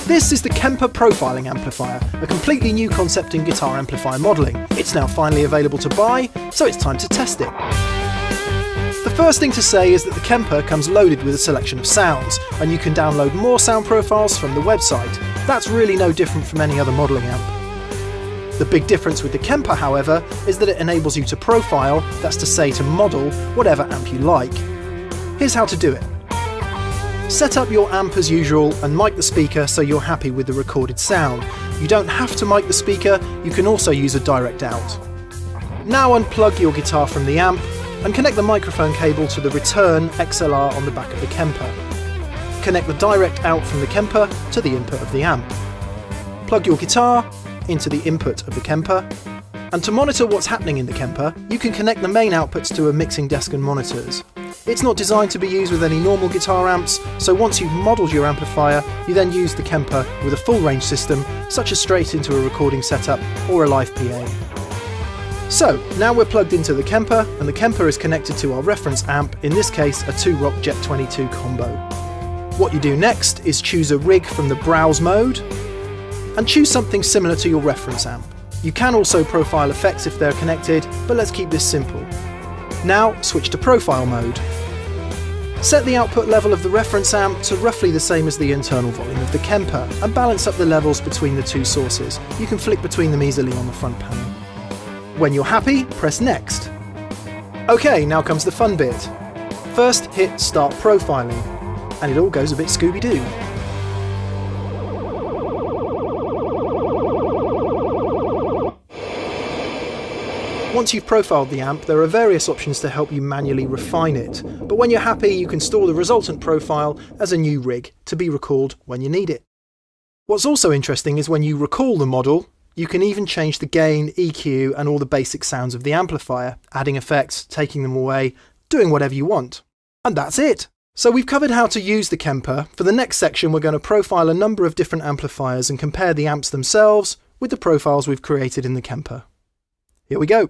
This is the Kemper profiling amplifier, a completely new concept in guitar amplifier modelling. It's now finally available to buy, so it's time to test it. The first thing to say is that the Kemper comes loaded with a selection of sounds, and you can download more sound profiles from the website. That's really no different from any other modelling amp. The big difference with the Kemper, however, is that it enables you to profile, that's to say to model, whatever amp you like. Here's how to do it. Set up your amp as usual and mic the speaker so you're happy with the recorded sound. You don't have to mic the speaker, you can also use a direct out. Now unplug your guitar from the amp and connect the microphone cable to the return XLR on the back of the Kemper. Connect the direct out from the Kemper to the input of the amp. Plug your guitar into the input of the Kemper, and to monitor what's happening in the Kemper, you can connect the main outputs to a mixing desk and monitors. It's not designed to be used with any normal guitar amps, so once you've modelled your amplifier, you then use the Kemper with a full range system, such as straight into a recording setup or a live PA. So, now we're plugged into the Kemper, and the Kemper is connected to our reference amp, in this case a 2-Rock Jet 22 combo. What you do next is choose a rig from the Browse mode, and choose something similar to your reference amp. You can also profile effects if they're connected, but let's keep this simple. Now switch to profile mode. Set the output level of the reference amp to roughly the same as the internal volume of the Kemper, and balance up the levels between the two sources. You can flick between them easily on the front panel. When you're happy, press next. OK, now comes the fun bit. First hit start profiling, and it all goes a bit Scooby-Doo. Once you've profiled the amp, there are various options to help you manually refine it, but when you're happy you can store the resultant profile as a new rig to be recalled when you need it. What's also interesting is when you recall the model, you can even change the gain, EQ and all the basic sounds of the amplifier, adding effects, taking them away, doing whatever you want. And that's it! So we've covered how to use the Kemper. For the next section we're going to profile a number of different amplifiers and compare the amps themselves with the profiles we've created in the Kemper. Here we go!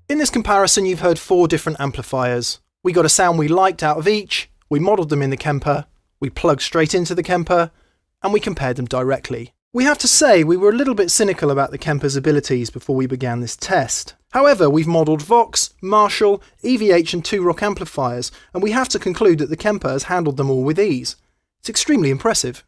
In this comparison, you've heard 4 different amplifiers. We got a sound we liked out of each, we modelled them in the Kemper, we plugged straight into the Kemper, and we compared them directly. We have to say we were a little bit cynical about the Kemper's abilities before we began this test. However, we've modelled Vox, Marshall, EVH and 2-Rock amplifiers, and we have to conclude that the Kemper has handled them all with ease. It's extremely impressive.